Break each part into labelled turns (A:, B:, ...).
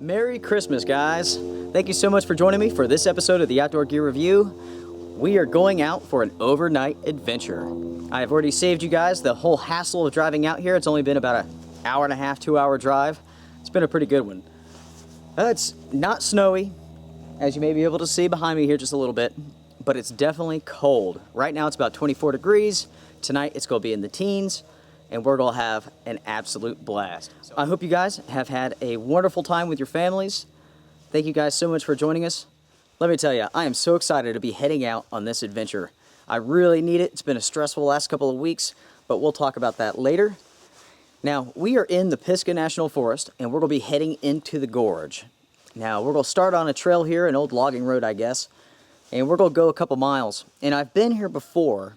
A: Merry Christmas, guys. Thank you so much for joining me for this episode of the Outdoor Gear Review. We are going out for an overnight adventure. I have already saved you guys the whole hassle of driving out here. It's only been about an hour and a half, 2-hour drive. It's been a pretty good one. It's not snowy, as you may be able to see behind me here just a little bit, but it's definitely cold. Right now it's about 24 degrees. Tonight it's going to be in the teens, and we're going to have an absolute blast. I hope you guys have had a wonderful time with your families. Thank you guys so much for joining us. Let me tell you, I am so excited to be heading out on this adventure. I really need it. It's been a stressful last couple of weeks, but we'll talk about that later. Now, we are in the Pisgah National Forest, and we're going to be heading into the gorge. Now, we're going to start on a trail here, an old logging road, I guess, and we're going to go a couple miles. And I've been here before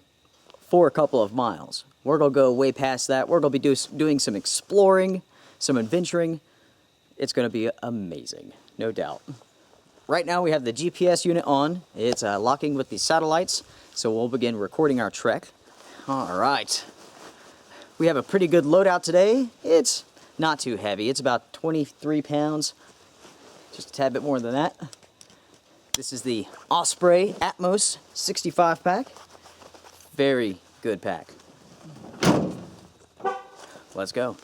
A: for a couple of miles. We're going to go way past that. We're going to be doing some exploring, some adventuring. It's going to be amazing, no doubt. Right now we have the GPS unit on. It's locking with the satellites, so we'll begin recording our trek. All right. We have a pretty good loadout today. It's not too heavy. It's about 23 pounds, just a tad bit more than that. This is the Osprey Atmos 65 pack. Very good pack. Let's go.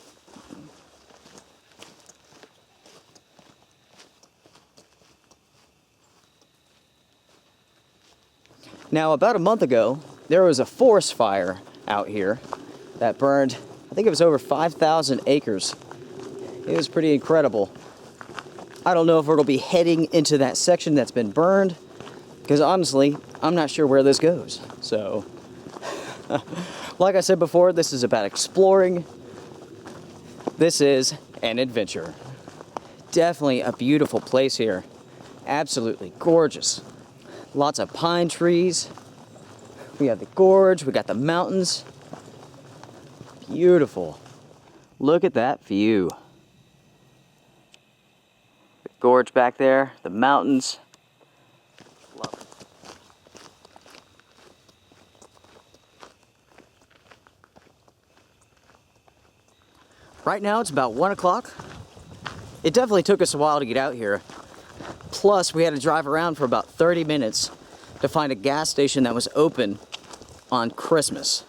A: Now, about a month ago, there was a forest fire out here that burned, I think it was over 5,000 acres. It was pretty incredible. I don't know if we're going to be heading into that section that's been burned, because honestly, I'm not sure where this goes. So, like I said before, this is about exploring. This is an adventure. Definitely a beautiful place here. Absolutely gorgeous. Lots of pine trees. We have the gorge, we got the mountains. Beautiful. Look at that view. The gorge back there, the mountains. Love it. Right now it's about 1 o'clock. It definitely took us a while to get out here. Plus, we had to drive around for about 30 minutes to find a gas station that was open on Christmas.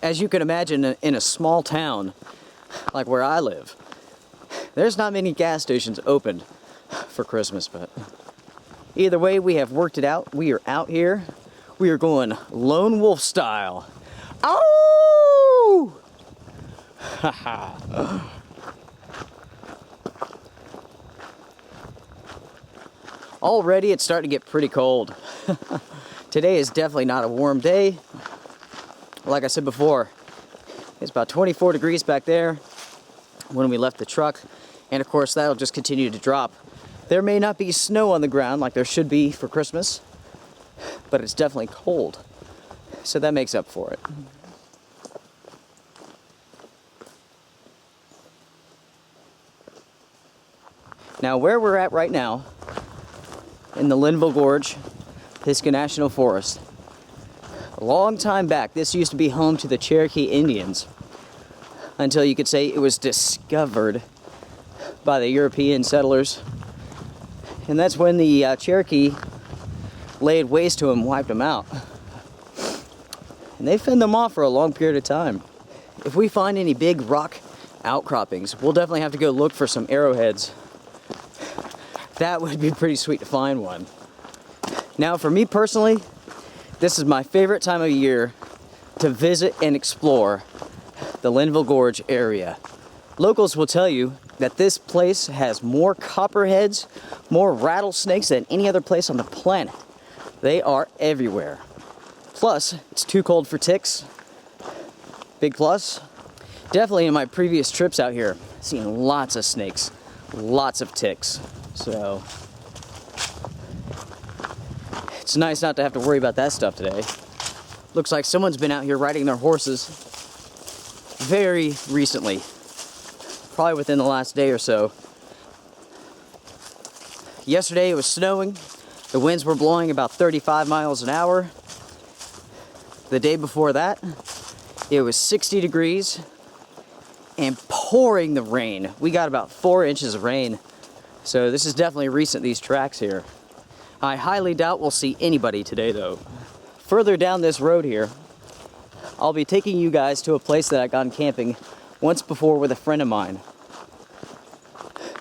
A: As you can imagine, in a small town like where I live, there's not many gas stations open for Christmas, but either way, we have worked it out. We are out here. We are going lone wolf style. Oh! Already it's starting to get pretty cold. Today is definitely not a warm day. Like I said before, it's about 24 degrees back there when we left the truck, and of course that'll just continue to drop. There may not be snow on the ground like there should be for Christmas, but it's definitely cold, so that makes up for it. Now, where we're at right now, in the Linville Gorge, Pisgah National Forest, a long time back, this used to be home to the Cherokee Indians, until you could say it was discovered by the European settlers. And that's when the Cherokee laid waste to them, wiped them out. And they fend them off for a long period of time. If we find any big rock outcroppings, we'll definitely have to go look for some arrowheads. That would be pretty sweet to find one. Now, for me personally, this is my favorite time of year to visit and explore the Linville Gorge area. Locals will tell you that this place has more copperheads, more rattlesnakes than any other place on the planet. They are everywhere. Plus, it's too cold for ticks. Big plus. Definitely in my previous trips out here, I've seen lots of snakes, lots of ticks. So, It's nice not to have to worry about that stuff today. Looks like someone's been out here riding their horses very recently, probably within the last day or so. Yesterday it was snowing. The winds were blowing about 35 miles an hour. The day before that, it was 60 degrees and pouring the rain. We got about 4 inches of rain. So this is definitely recent, these tracks here. I highly doubt we'll see anybody today though. Further down this road here, I'll be taking you guys to a place that I've gone camping once before with a friend of mine.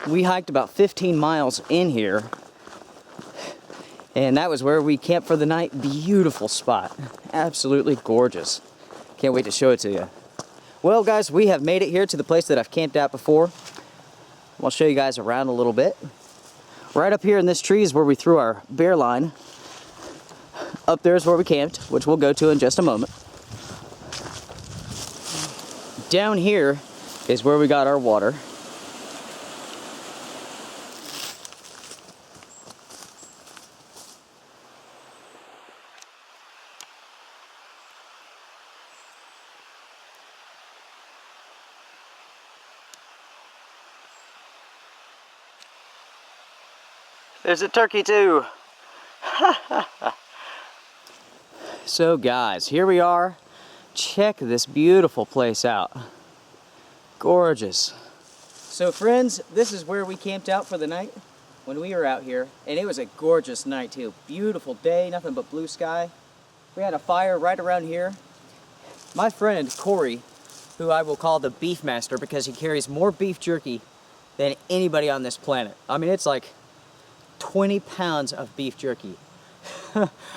A: We hiked about 15 miles in here, and that was where we camped for the night. Beautiful spot. Absolutely gorgeous. Can't wait to show it to you. Well guys, we have made it here to the place that I've camped at before. I'll show you guys around a little bit. Right up here in this tree is where we threw our bear line. Up there is where we camped, which we'll go to in just a moment. Down here is where we got our water. There's a turkey too. So guys, here we are. Check this beautiful place out. Gorgeous. So friends, this is where we camped out for the night when we were out here. And it was a gorgeous night too. Beautiful day, nothing but blue sky. We had a fire right around here. My friend Corey, who I will call the beef master because he carries more beef jerky than anybody on this planet. I mean, it's like 20 pounds of beef jerky.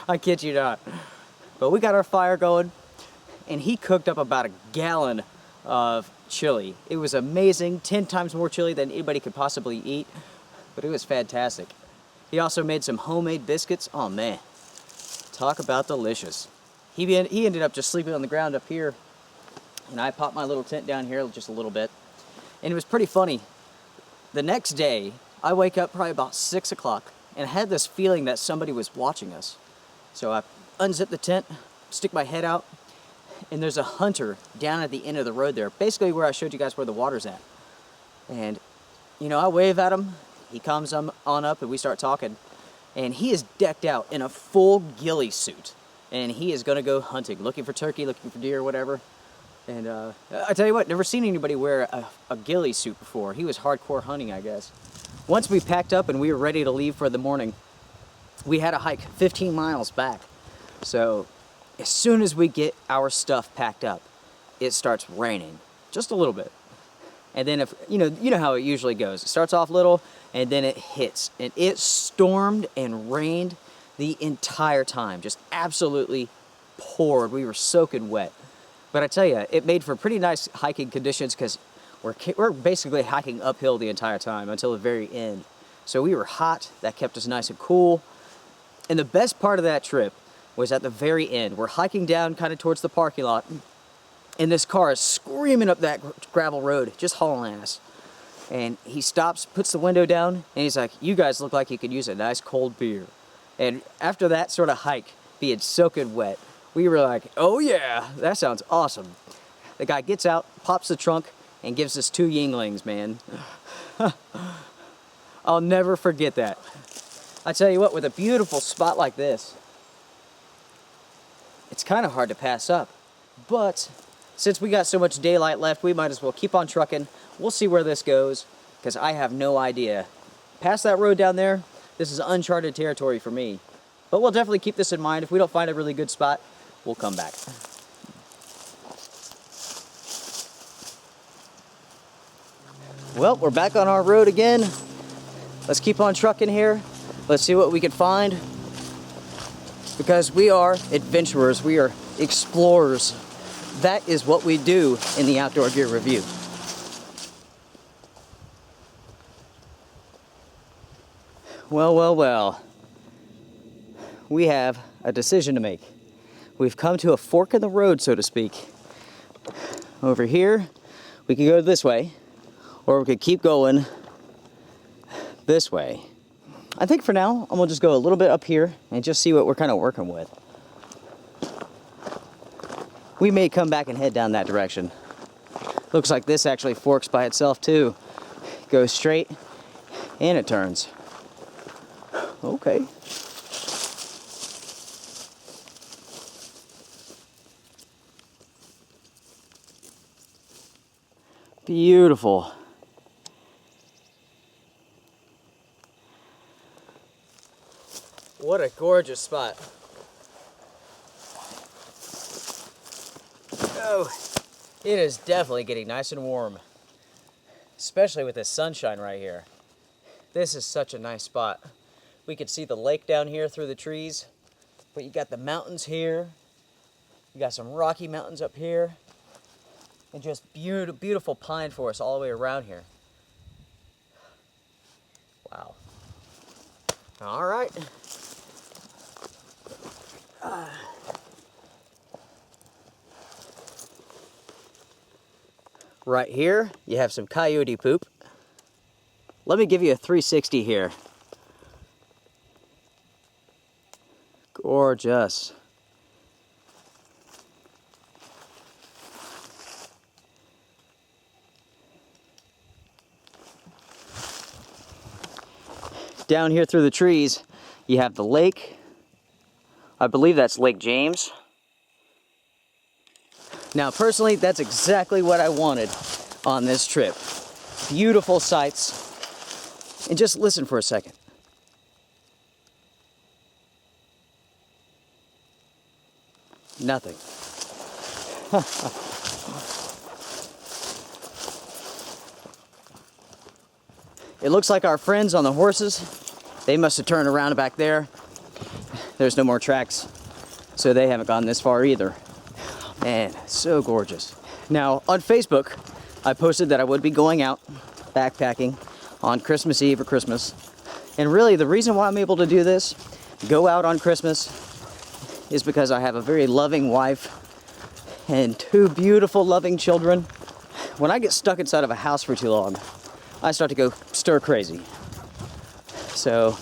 A: I kid you not. But we got our fire going, and he cooked up about a gallon of chili. It was amazing, 10 times more chili than anybody could possibly eat, but it was fantastic. He also made some homemade biscuits. Oh man, talk about delicious. He ended up just sleeping on the ground up here, and I popped my little tent down here just a little bit. And it was pretty funny. The next day, I wake up probably about 6 o'clock, and I had this feeling that somebody was watching us. So I unzip the tent, stick my head out, and there's a hunter down at the end of the road there, basically where I showed you guys where the water's at. And, you know, I wave at him, he comes on up, and we start talking. And he is decked out in a full ghillie suit, and he is gonna go hunting, looking for turkey, looking for deer, whatever. And I tell you what, never seen anybody wear a ghillie suit before. He was hardcore hunting, I guess. Once we packed up and we were ready to leave for the morning, we had to hike 15 miles back. So as soon as we get our stuff packed up, it starts raining, just a little bit. And then if you know how it usually goes. It starts off little and then it hits. And it stormed and rained the entire time, just absolutely poured. We were soaking wet. But I tell you, it made for pretty nice hiking conditions because we're basically hiking uphill the entire time until the very end. So we were hot, that kept us nice and cool. And the best part of that trip was at the very end. We're hiking down kind of towards the parking lot, and this car is screaming up that gravel road, just hauling ass. And he stops, puts the window down, and he's like, "You guys look like you could use a nice cold beer." And after that sort of hike, being soaking wet, we were like, "Oh yeah, that sounds awesome." The guy gets out, pops the trunk, and gives us 2 Yinglings, man. I'll never forget that. I tell you what, with a beautiful spot like this, it's kind of hard to pass up. But since we got so much daylight left, we might as well keep on trucking. We'll see where this goes, because I have no idea. Past that road down there, this is uncharted territory for me. But we'll definitely keep this in mind. If we don't find a really good spot, we'll come back. Well, we're back on our road again. Let's keep on trucking here. Let's see what we can find. Because we are adventurers, we are explorers. That is what we do in the Outdoor Gear Review. Well, well, well. We have a decision to make. We've come to a fork in the road, so to speak. Over here, we could go this way, or we could keep going this way. I think for now, I'm gonna just go a little bit up here and just see what we're kind of working with. We may come back and head down that direction. Looks like this actually forks by itself too. Goes straight and it turns. Okay. Beautiful. What a gorgeous spot. Oh, it is definitely getting nice and warm, especially with the sunshine right here. This is such a nice spot. We can see the lake down here through the trees, but you got the mountains here. You got some rocky mountains up here, and just beautiful pine forest all the way around here. Wow. All right. Right here, you have some coyote poop. Let me give you a 360 here. Gorgeous. Down here through the trees, you have the lake. I believe that's Lake James. Now, personally, that's exactly what I wanted on this trip. Beautiful sights. And just listen for a second. Nothing. It looks like our friends on the horses, they must have turned around back there. There's no more tracks, so they haven't gone this far either. Man, so gorgeous. Now, on Facebook, I posted that I would be going out backpacking on Christmas Eve or Christmas. And really, the reason why I'm able to do this, go out on Christmas, is because I have a very loving wife and two beautiful, loving children. When I get stuck inside of a house for too long, I start to go stir crazy. So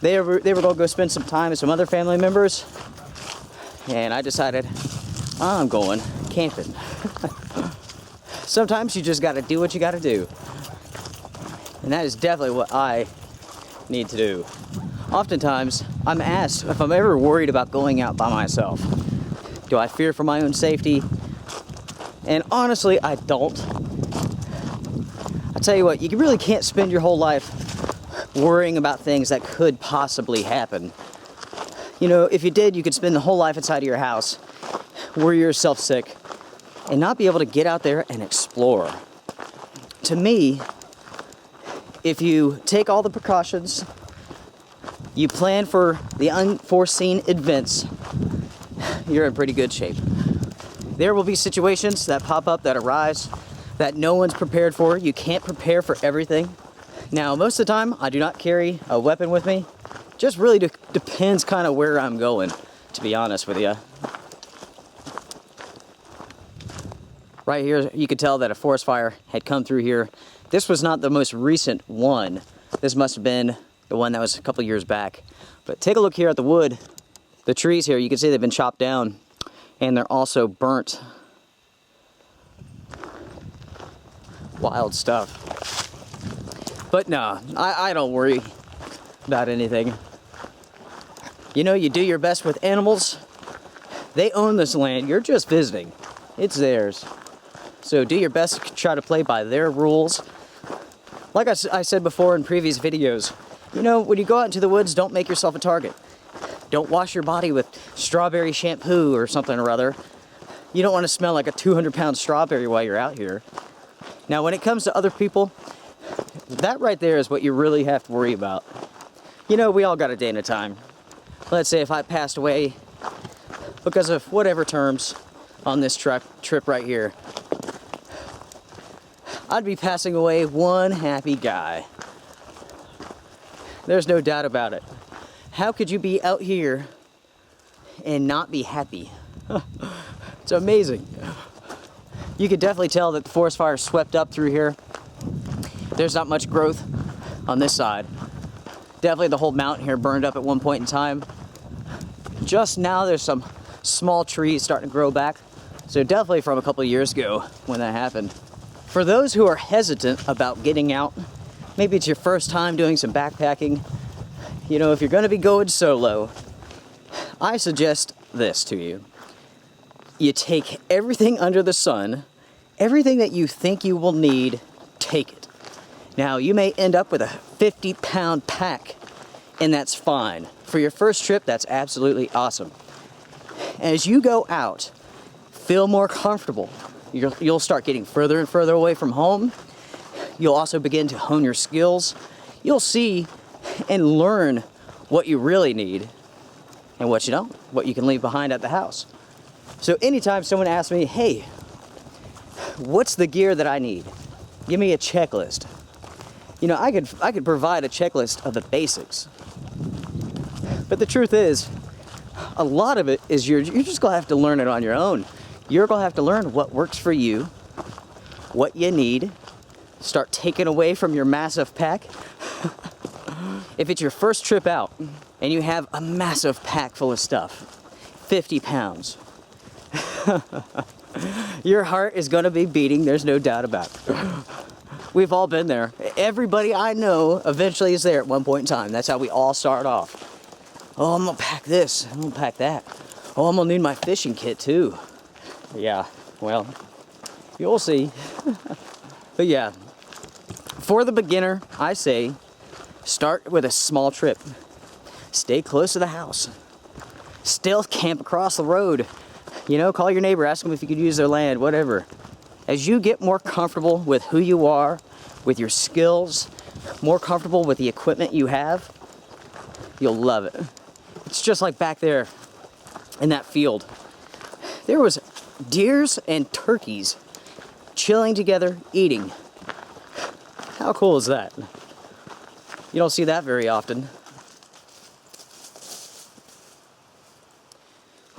A: they were going to go spend some time with some other family members, and I decided I'm going camping. Sometimes you just got to do what you got to do, and that is definitely what I need to do. Oftentimes, I'm asked if I'm ever worried about going out by myself. Do I fear for my own safety? And honestly, I don't. I tell you what, you really can't spend your whole life worrying about things that could possibly happen. You know, if you did, you could spend the whole life inside of your house, worry yourself sick, and not be able to get out there and explore. To me, if you take all the precautions, you plan for the unforeseen events, you're in pretty good shape. There will be situations that pop up, that arise, that no one's prepared for. You can't prepare for everything. Now, most of the time, I do not carry a weapon with me. Just really depends kind of where I'm going, to be honest with you. Right here, you could tell that a forest fire had come through here. This was not the most recent one. This must have been the one that was a couple years back. But take a look here at the wood. The trees here, you can see they've been chopped down, and they're also burnt. Wild stuff. But no, I don't worry about anything. You know, you do your best with animals. They own this land. You're just visiting. It's theirs. So do your best to try to play by their rules. Like I said before in previous videos, you know, when you go out into the woods, don't make yourself a target. Don't wash your body with strawberry shampoo or something or other. You don't want to smell like a 200-pound strawberry while you're out here. Now, when it comes to other people, that right there is what you really have to worry about. You know, we all got a day and a time. Let's say if I passed away because of whatever terms on this trip right here, I'd be passing away one happy guy. There's no doubt about it. How could you be out here and not be happy? It's amazing. You could definitely tell that the forest fire swept up through here. There's not much growth on this side. Definitely the whole mountain here burned up at one point in time. Just now there's some small trees starting to grow back. So definitely from a couple of years ago when that happened. For those who are hesitant about getting out, maybe it's your first time doing some backpacking, you know, if you're gonna be going solo, I suggest this to you. You take everything under the sun, everything that you think you will need, take it. Now, you may end up with a 50-pound pack, and that's fine. For your first trip, that's absolutely awesome. As you go out, feel more comfortable. You'll start getting further and further away from home. You'll also begin to hone your skills. You'll see and learn what you really need and what you don't, what you can leave behind at the house. So anytime someone asks me, hey, what's the gear that I need? Give me a checklist. You know, I could provide a checklist of the basics. But the truth is, a lot of it is you're just gonna have to learn it on your own. You're gonna have to learn what works for you, what you need, start taking away from your massive pack. If it's your first trip out and you have a massive pack full of stuff, 50 pounds, your heart is gonna be beating, there's no doubt about it. We've all been there. Everybody I know eventually is there at one point in time. That's how we all start off. Oh, I'm gonna pack this, I'm gonna pack that. Oh, I'm gonna need my fishing kit too. Yeah, well, you'll see. But yeah, for the beginner, I say, start with a small trip. Stay close to the house. Still camp across the road. You know, call your neighbor, ask them if you could use their land, whatever. As you get more comfortable with who you are, with your skills, more comfortable with the equipment you have, you'll love it. It's just like back there in that field. There was deers and turkeys chilling together, eating. How cool is that? You don't see that very often.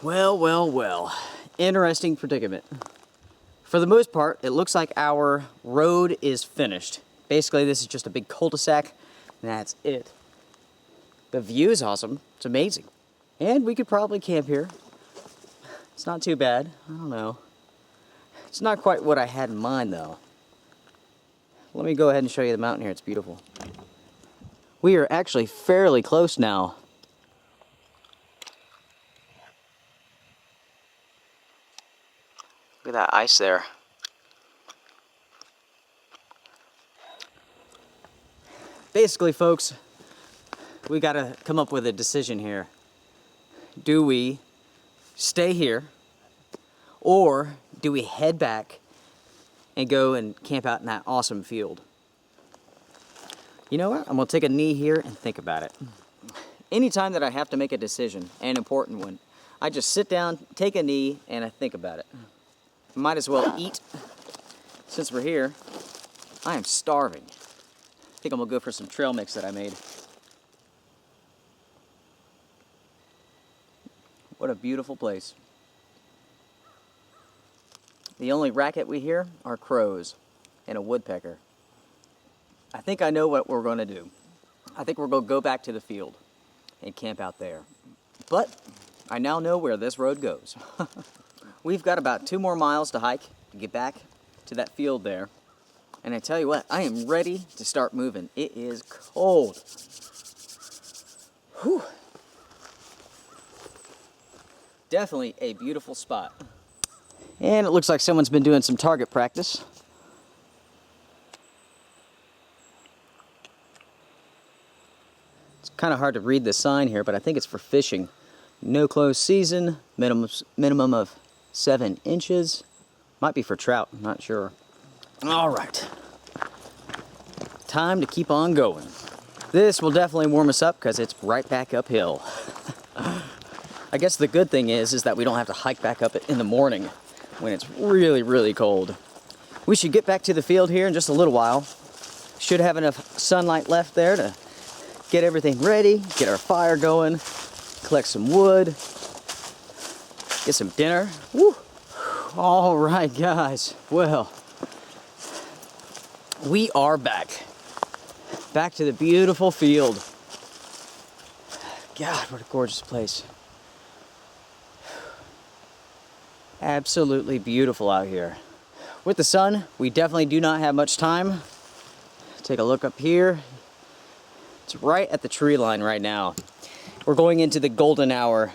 A: Well, well, well. Interesting predicament. For the most part, it looks like our road is finished. Basically, this is just a big cul-de-sac, and that's it. The view is awesome. It's amazing. And we could probably camp here. It's not too bad. I don't know. It's not quite what I had in mind, though. Let me go ahead and show you the mountain here. It's beautiful. We are actually fairly close now. Look at that ice there. Basically, folks, we gotta come up with a decision here. Do we stay here, or do we head back and go and camp out in that awesome field? You know what? I'm gonna take a knee here and think about it. Anytime that I have to make a decision, an important one, I just sit down, take a knee, and I think about it. Might as well eat. Since we're here, I am starving. I think I'm gonna go for some trail mix that I made. What a beautiful place. The only racket we hear are crows and a woodpecker. I think I know what we're gonna do. I think we're gonna go back to the field and camp out there. But I now know where this road goes. We've got about 2 more miles to hike to get back to that field there. And I tell you what, I am ready to start moving. It is cold. Whew. Definitely a beautiful spot. And it looks like someone's been doing some target practice. It's kind of hard to read the sign here, but I think it's for fishing. No close season, minimum of 7 inches. Might be for trout, I'm not sure. All right. Time to keep on going. This will definitely warm us up because it's right back uphill. I guess the good thing is that we don't have to hike back up in the morning when it's really, really cold. We should get back to the field here in just a little while. Should have enough sunlight left there to get everything ready, get our fire going, collect some wood, get some dinner. Woo. All right, guys. Well, we are back. Back to the beautiful field. God, what a gorgeous place. Absolutely beautiful out here. With the sun, we definitely do not have much time. Take a look up here. It's right at the tree line right now. We're going into the golden hour.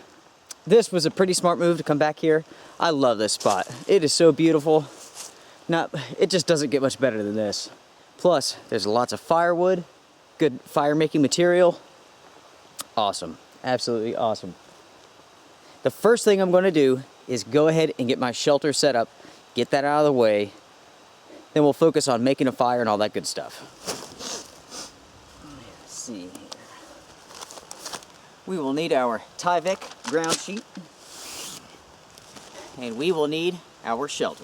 A: This was a pretty smart move to come back here. I love this spot. It is so beautiful. It just doesn't get much better than this. Plus, there's lots of firewood, good fire making material. Awesome, absolutely awesome. The first thing I'm gonna do is go ahead and get my shelter set up, get that out of the way, then we'll focus on making a fire and all that good stuff. Let's see here. We will need our Tyvek ground sheet, and we will need our shelter.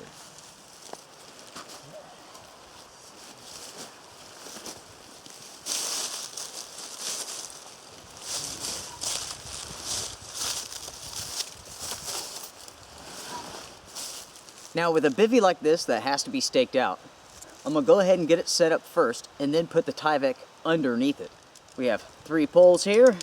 A: Now with a bivvy like this that has to be staked out, I'm gonna go ahead and get it set up first and then put the Tyvek underneath it. We have 3 poles here.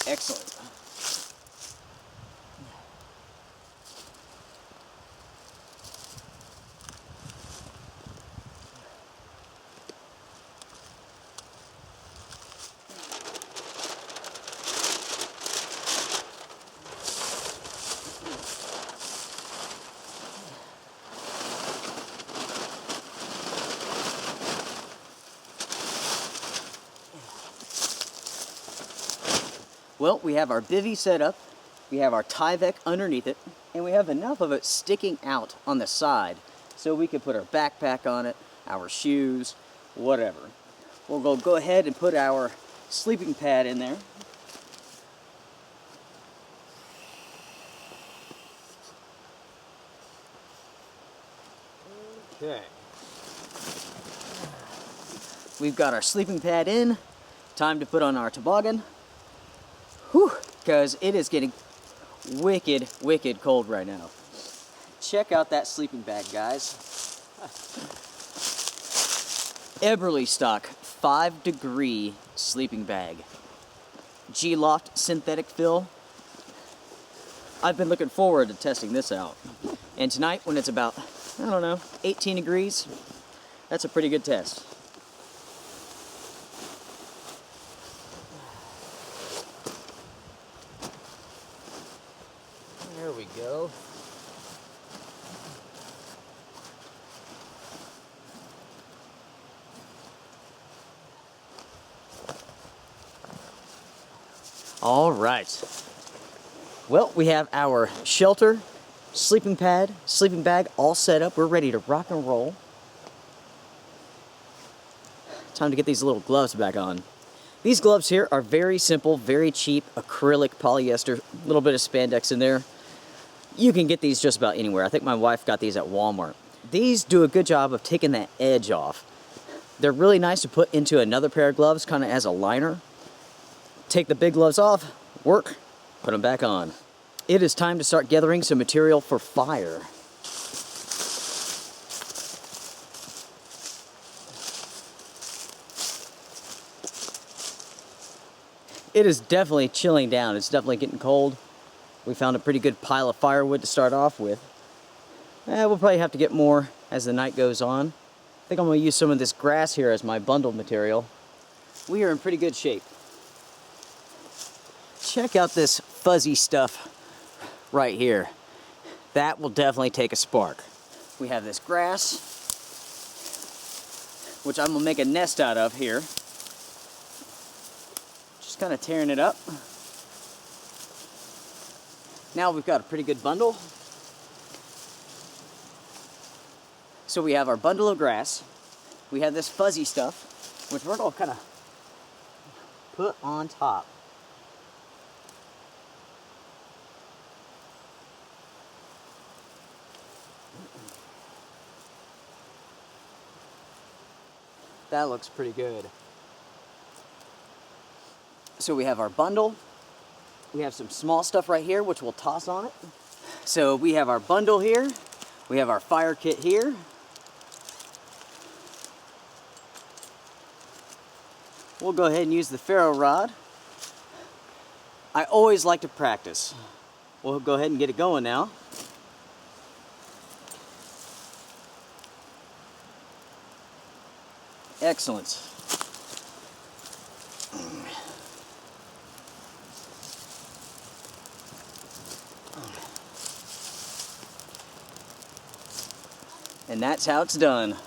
A: Excellent. Well, we have our bivvy set up, we have our Tyvek underneath it, and we have enough of it sticking out on the side so we can put our backpack on it, our shoes, whatever. We'll go ahead and put our sleeping pad in there. Okay. We've got our sleeping pad in. Time to put on our toboggan. Whew, because it is getting wicked, wicked cold right now. Check out that sleeping bag, guys. Eberly stock 5-degree sleeping bag. G-Loft synthetic fill. I've been looking forward to testing this out. And tonight, when it's about, I don't know, 18 degrees, that's a pretty good test. There we go. All right. Well, we have our shelter, sleeping pad, sleeping bag all set up. We're ready to rock and roll. Time to get these little gloves back on. These gloves here are very simple, very cheap, acrylic, polyester, a little bit of spandex in there. You can get these just about anywhere. I think my wife got these at Walmart. These do a good job of taking that edge off. They're really nice to put into another pair of gloves, kind of as a liner. Take the big gloves off, work, put them back on. It is time to start gathering some material for fire. It is definitely chilling down. It's definitely getting cold. We found a pretty good pile of firewood to start off with. We'll probably have to get more as the night goes on. I think I'm going to use some of this grass here as my bundled material. We are in pretty good shape. Check out this fuzzy stuff right here. That will definitely take a spark. We have this grass, which I'm going to make a nest out of here. Just kind of tearing it up. Now we've got a pretty good bundle. So we have our bundle of grass. We have this fuzzy stuff, which we're going to kind of put on top. That looks pretty good. So we have our bundle. We have some small stuff right here, which we'll toss on it. So we have our bundle here. We have our fire kit here. We'll go ahead and use the ferro rod. I always like to practice. We'll go ahead and get it going now. Excellent. And that's how it's done.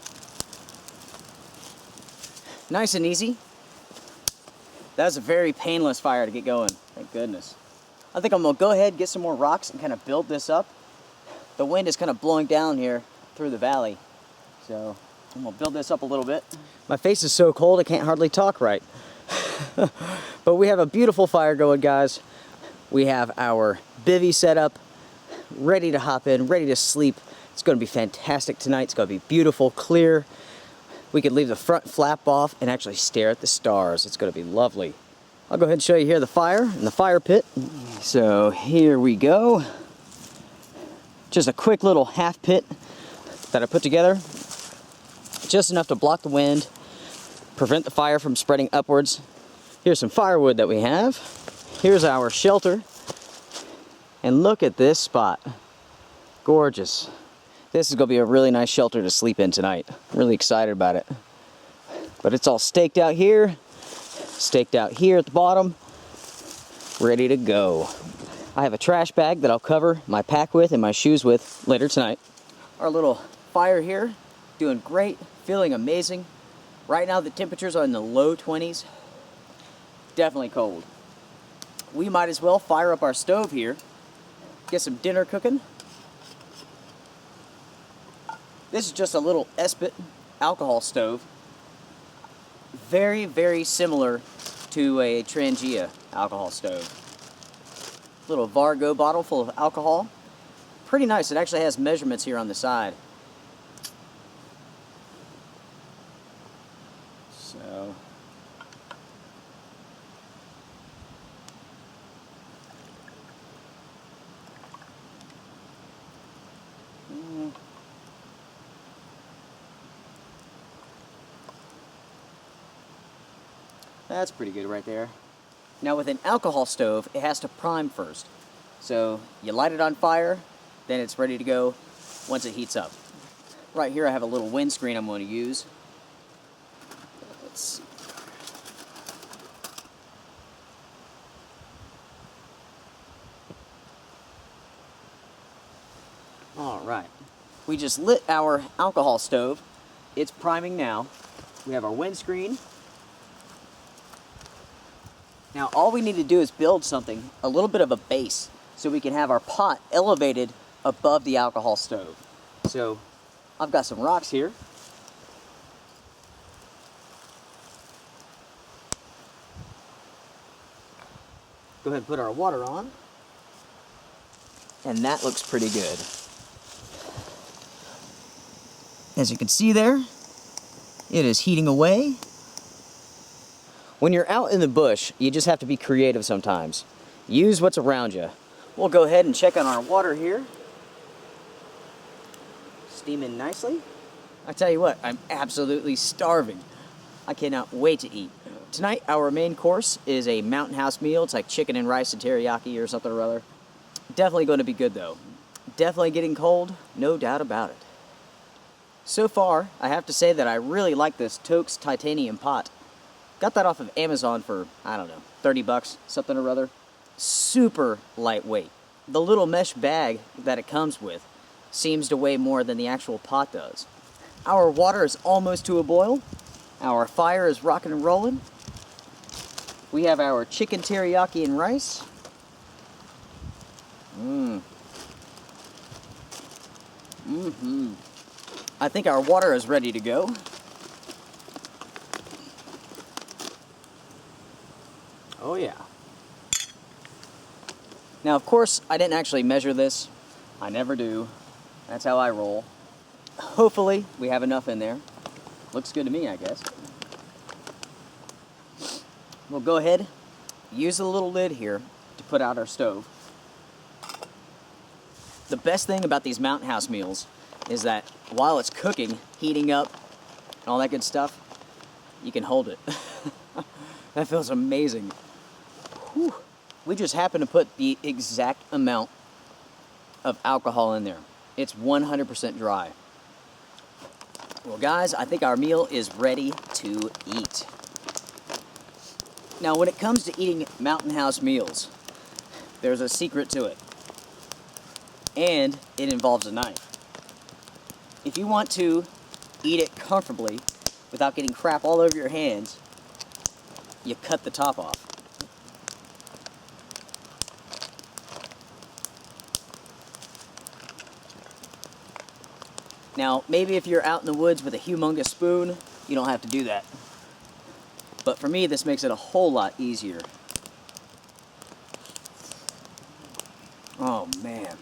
A: Nice and easy. That was a very painless fire to get going, thank goodness. I think I'm gonna go ahead and get some more rocks and kind of build this up. The wind is kind of blowing down here through the valley. So I'm gonna build this up a little bit. My face is so cold I can't hardly talk right. But we have a beautiful fire going, guys. We have our bivvy set up, ready to hop in, ready to sleep. It's gonna be fantastic tonight. It's gonna be beautiful, clear. We could leave the front flap off and actually stare at the stars. It's gonna be lovely. I'll go ahead and show you here the fire in the fire pit. So here we go. Just a quick little half pit that I put together. Just enough to block the wind, prevent the fire from spreading upwards. Here's some firewood that we have. Here's our shelter. And look at this spot. Gorgeous. This is gonna be a really nice shelter to sleep in tonight. I'm really excited about it. But it's all staked out here at the bottom, ready to go. I have a trash bag that I'll cover my pack with and my shoes with later tonight. Our little fire here, doing great, feeling amazing. Right now the temperatures are in the low 20s. Definitely cold. We might as well fire up our stove here, get some dinner cooking. This is just a little Espit alcohol stove. Very, very similar to a Trangia alcohol stove. Little Vargo bottle full of alcohol. Pretty nice. It actually has measurements here on the side. So that's pretty good right there. Now with an alcohol stove, it has to prime first. So you light it on fire, then it's ready to go once it heats up. Right here I have a little windscreen I'm going to use. Let's see. All right. We just lit our alcohol stove. It's priming now. We have our windscreen. Now all we need to do is build something, a little bit of a base, so we can have our pot elevated above the alcohol stove. So I've got some rocks here. Go ahead and put our water on. And that looks pretty good. As you can see there, it is heating away. When you're out in the bush, you just have to be creative sometimes. Use what's around you. We'll go ahead and check on our water here. Steaming nicely. I tell you what, I'm absolutely starving. I cannot wait to eat. Tonight, our main course is a mountain house meal. It's like chicken and rice and teriyaki or something or other. Definitely going to be good though. Definitely getting cold, no doubt about it. So far, I have to say that I really like this Toaks titanium pot. Got that off of Amazon for, I don't know, 30 bucks, something or other. Super lightweight. The little mesh bag that it comes with seems to weigh more than the actual pot does. Our water is almost to a boil. Our fire is rocking and rolling. We have our chicken teriyaki and rice. I think our water is ready to go. Oh yeah. Now of course I didn't actually measure this. I never do. That's how I roll. Hopefully we have enough in there. Looks good to me, I guess. we'll go ahead, use the little lid here to put out our stove. The best thing about these Mountain House meals is that while it's cooking, heating up, and all that good stuff, you can hold it. That feels amazing. Whew. We just happen to put the exact amount of alcohol in there. It's 100% dry. Well, guys, I think our meal is ready to eat. Now, when it comes to eating Mountain House meals, there's a secret to it. And it involves a knife. If you want to eat it comfortably without getting crap all over your hands, you cut the top off. Now, maybe if you're out in the woods with a humongous spoon, you don't have to do that. But for me, this makes it a whole lot easier. Oh, man.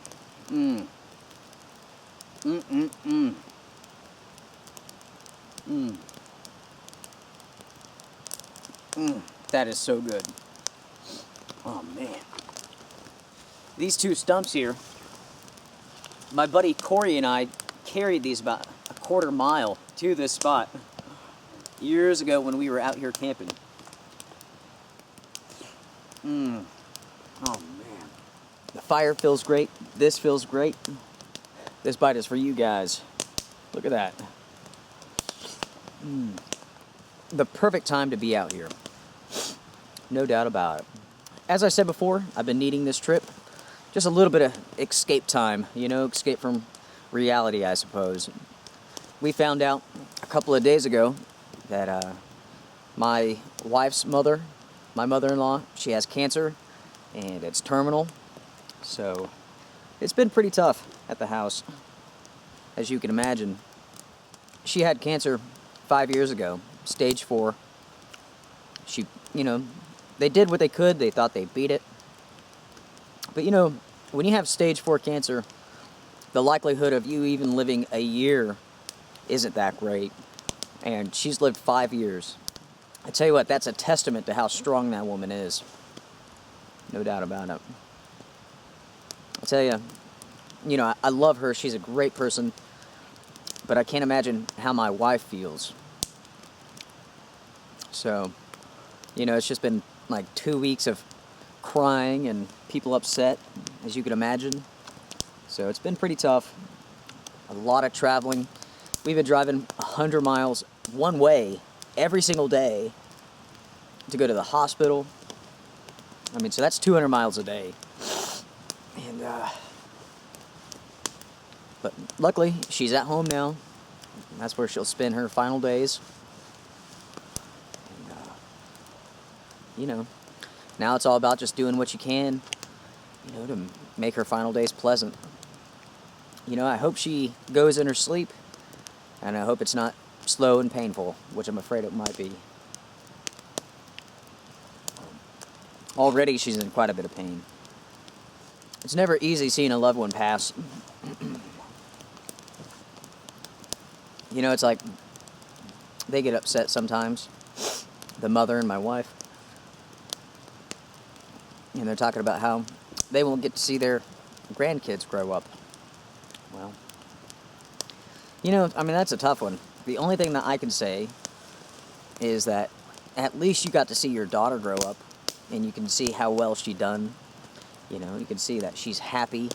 A: That is so good. Oh, man. These two stumps here, my buddy Corey and I carried these about a quarter mile to this spot years ago when we were out here camping. Oh, man. The fire feels great. This feels great. This bite is for you guys. Look at that. The perfect time to be out here. No doubt about it. As I said before, I've been needing this trip. Just a little bit of escape time, you know, escape from reality, I suppose. We found out a couple of days ago that my wife's mother, my mother-in-law, she has cancer, and it's terminal. So it's been pretty tough at the house, as you can imagine. She had cancer 5 years ago, stage 4. She, they did what they could. They thought they beat it. But, when you have stage 4 cancer, the likelihood of you even living a year isn't that great. And she's lived 5 years. I tell you what, that's a testament to how strong that woman is. No doubt about it. I tell you, I love her. She's a great person. But I can't imagine how my wife feels. So, it's just been like 2 weeks of crying and people upset, as you can imagine. So it's been pretty tough. A lot of traveling. We've been driving 100 miles one way every single day to go to the hospital. So that's 200 miles a day. And, but luckily, she's at home now. That's where she'll spend her final days. And, now it's all about just doing what you can, to make her final days pleasant. I hope she goes in her sleep, and I hope it's not slow and painful, which I'm afraid it might be. Already she's in quite a bit of pain. It's never easy seeing a loved one pass. It's like they get upset sometimes, the mother and my wife. And they're talking about how they won't get to see their grandkids grow up. Well, that's a tough one. The only thing that I can say is that at least you got to see your daughter grow up, and you can see how well she done. You can see that she's happy,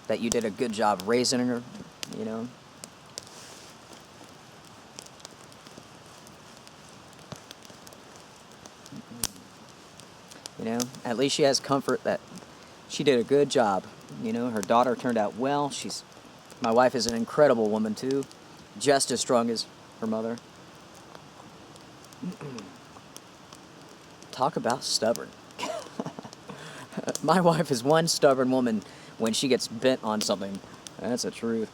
A: that you did a good job raising her, At least she has comfort that she did a good job. Her daughter turned out well. My wife is an incredible woman too, just as strong as her mother. Talk about stubborn. My wife is one stubborn woman when she gets bent on something. That's the truth.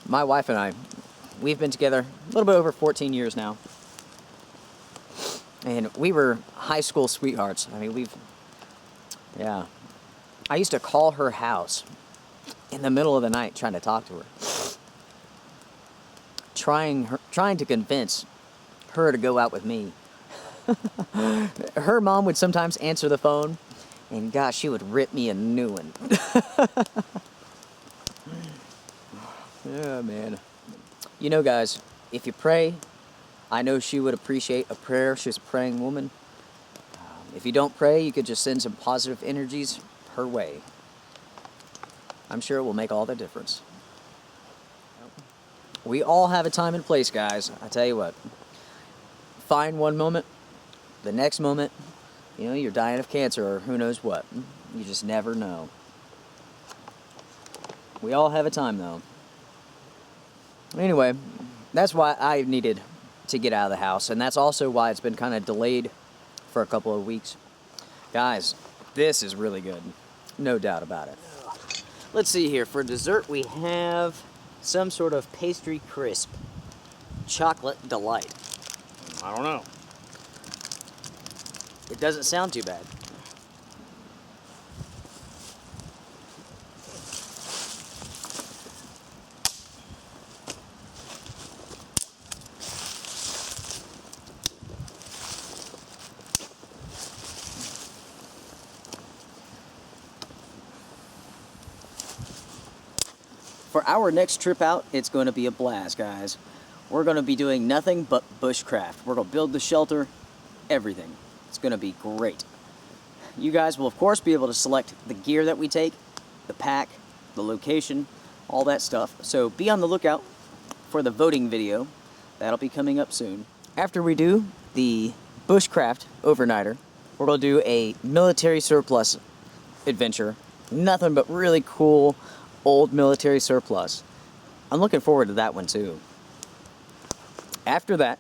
A: My wife and I, we've been together a little bit over 14 years now. And we were high school sweethearts. I used to call her house in the middle of the night trying to talk to her. Trying to convince her to go out with me. Her mom would sometimes answer the phone, and gosh, she would rip me a new one. Yeah, man. You know, guys, if you pray, I know she would appreciate a prayer. She's a praying woman. If you don't pray, you could just send some positive energies her way. I'm sure it will make all the difference. We all have a time and place, guys. I tell you what. Find one moment, the next moment, you know, you're dying of cancer or who knows what. You just never know. We all have a time, though. Anyway, that's why I needed to get out of the house, and that's also why it's been kind of delayed for a couple of weeks. Guys, this is really good. No doubt about it. Let's see here. For dessert, we have some sort of pastry crisp. Chocolate delight. I don't know. It doesn't sound too bad. For our next trip out, it's going to be a blast, guys. We're going to be doing nothing but bushcraft. We're going to build the shelter, everything. It's going to be great. You guys will, of course, be able to select the gear that we take, the pack, the location, all that stuff. So be on the lookout for the voting video. That'll be coming up soon. After we do the bushcraft overnighter, we're going to do a military surplus adventure. Nothing but really cool old military surplus. I'm looking forward to that one too. After that,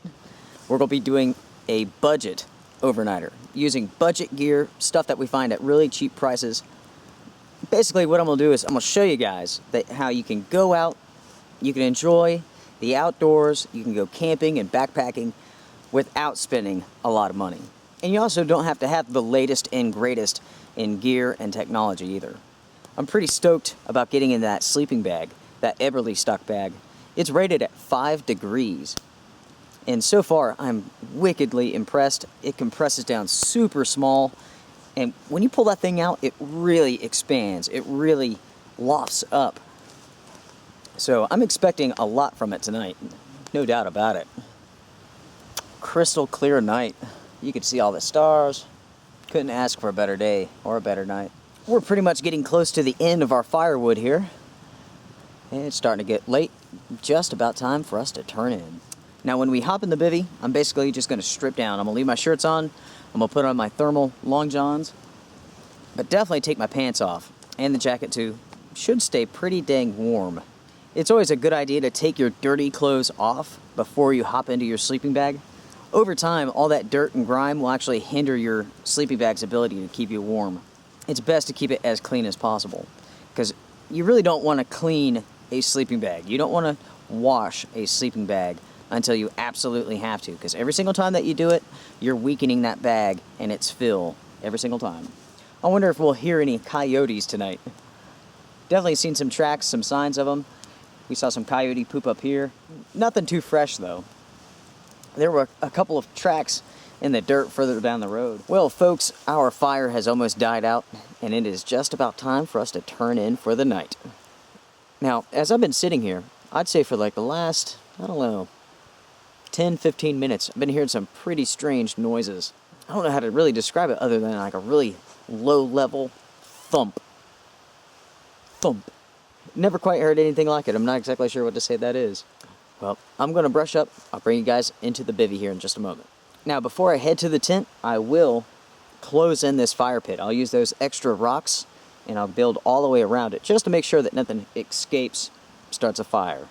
A: we're going to be doing a budget overnighter, using budget gear, stuff that we find at really cheap prices. Basically what I'm going to do is I'm going to show you guys how you can go out, you can enjoy the outdoors, you can go camping and backpacking without spending a lot of money. And you also don't have to have the latest and greatest in gear and technology either. I'm pretty stoked about getting in that sleeping bag, that Eberly stock bag. It's rated at 5 degrees. And so far, I'm wickedly impressed. It compresses down super small. And when you pull that thing out, it really expands. It really lofts up. So I'm expecting a lot from it tonight. No doubt about it. Crystal clear night. You can see all the stars. Couldn't ask for a better day or a better night. We're pretty much getting close to the end of our firewood here. And it's starting to get late. Just about time for us to turn in. Now when we hop in the bivvy, I'm basically just going to strip down. I'm going to leave my shirts on. I'm going to put on my thermal long johns. But definitely take my pants off. And the jacket too. Should stay pretty dang warm. It's always a good idea to take your dirty clothes off before you hop into your sleeping bag. Over time, all that dirt and grime will actually hinder your sleeping bag's ability to keep you warm. It's best to keep it as clean as possible, because you really don't want to clean a sleeping bag. You don't want to wash a sleeping bag until you absolutely have to, because every single time that you do it, you're weakening that bag and its fill every single time. I wonder if we'll hear any coyotes tonight. Definitely seen some tracks, some signs of them. We saw some coyote poop up here. Nothing too fresh though. There were a couple of tracks in the dirt further down the road. Well, folks, our fire has almost died out, and it is just about time for us to turn in for the night. Now, as I've been sitting here, I'd say for like the last, 10, 15 minutes, I've been hearing some pretty strange noises. I don't know how to really describe it other than like a really low-level thump. Thump. Never quite heard anything like it. I'm not exactly sure what to say that is. Well, I'm going to brush up. I'll bring you guys into the bivvy here in just a moment. Now, before I head to the tent, I will close in this fire pit. I'll use those extra rocks, and I'll build all the way around it, just to make sure that nothing escapes, starts a fire.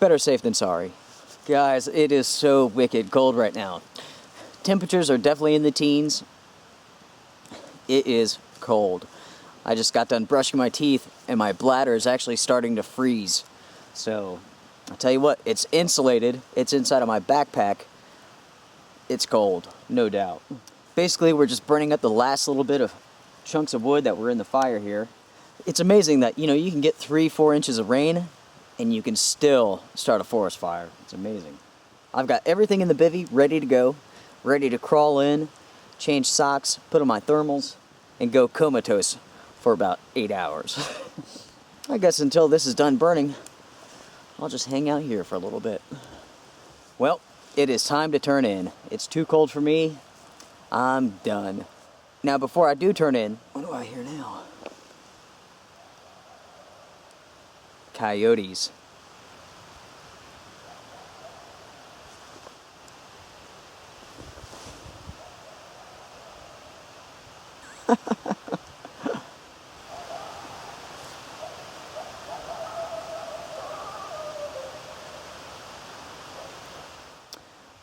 A: Better safe than sorry. Guys, it is so wicked cold right now. Temperatures are definitely in the teens. It is cold. I just got done brushing my teeth, and my bladder is actually starting to freeze. So, I'll tell you what, it's insulated. It's inside of my backpack. It's cold, no doubt. Basically, we're just burning up the last little bit of chunks of wood that were in the fire here. It's amazing that, you can get 3-4 inches of rain and you can still start a forest fire. It's amazing. I've got everything in the bivvy ready to go. ready to crawl in, change socks, put on my thermals, and go comatose for about 8 hours. I guess until this is done burning, I'll just hang out here for a little bit. Well, it is time to turn in. It's too cold for me. I'm done. Now, before I do turn in, what do I hear now? Coyotes.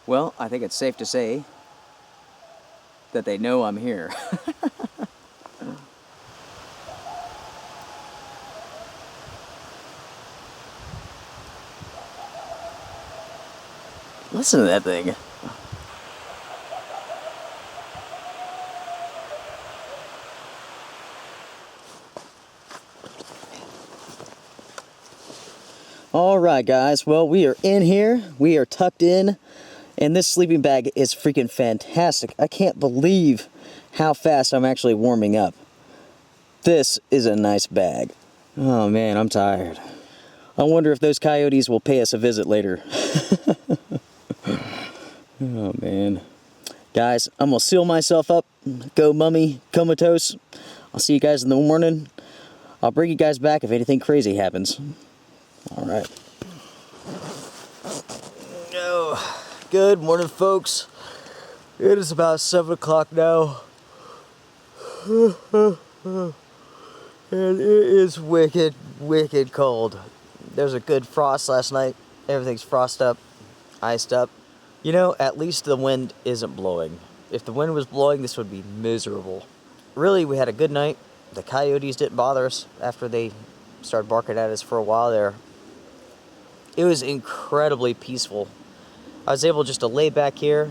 A: Well, I think it's safe to say that they know I'm here. Listen to that thing. All right, guys. Well, we are in here. We are tucked in. And this sleeping bag is freaking fantastic. I can't believe how fast I'm actually warming up. This is a nice bag. Oh man, I'm tired. I wonder if those coyotes will pay us a visit later. Oh man. Guys, I'm gonna seal myself up, go mummy, comatose. I'll see you guys in the morning. I'll bring you guys back if anything crazy happens. All right. Oh. Good morning, folks. It is about 7 o'clock now. And it is wicked, wicked cold. There's a good frost last night. Everything's frosted up, iced up. You know, at least the wind isn't blowing. If the wind was blowing, this would be miserable. Really, we had a good night. The coyotes didn't bother us after they started barking at us for a while there. It was incredibly peaceful. I was able just to lay back here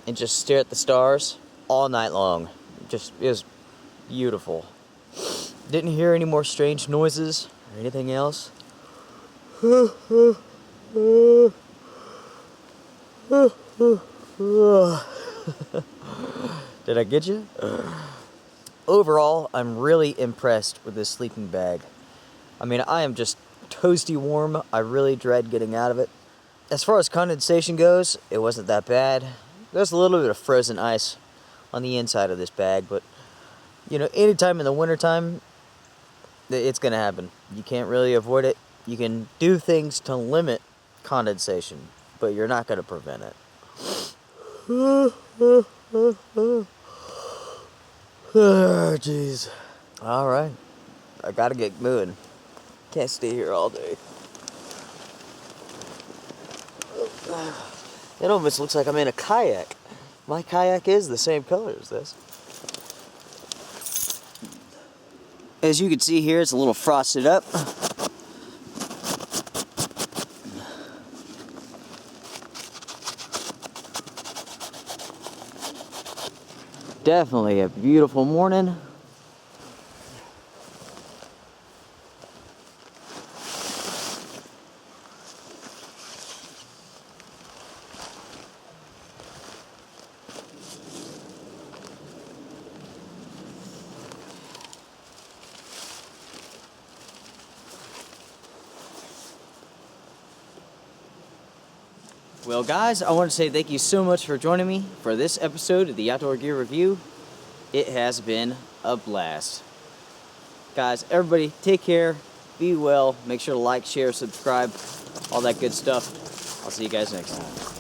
A: and just stare at the stars all night long. It was beautiful. Didn't hear any more strange noises or anything else. Did I get you? Overall, I'm really impressed with this sleeping bag. I mean, I am just toasty warm. I really dread getting out of it. As far as condensation goes, it wasn't that bad. There's a little bit of frozen ice on the inside of this bag, but you know, anytime in the wintertime, it's gonna happen. You can't really avoid it. You can do things to limit condensation, but you're not gonna prevent it. Oh, jeez. All right, I gotta get moving. Can't stay here all day. It almost looks like I'm in a kayak. My kayak is the same color as this. As you can see here, it's a little frosted up. Definitely a beautiful morning. Well, guys, I want to say thank you so much for joining me for this episode of the Outdoor Gear Review. It has been a blast. Guys, everybody, take care, be well, make sure to like, share, subscribe, all that good stuff. I'll see you guys next time.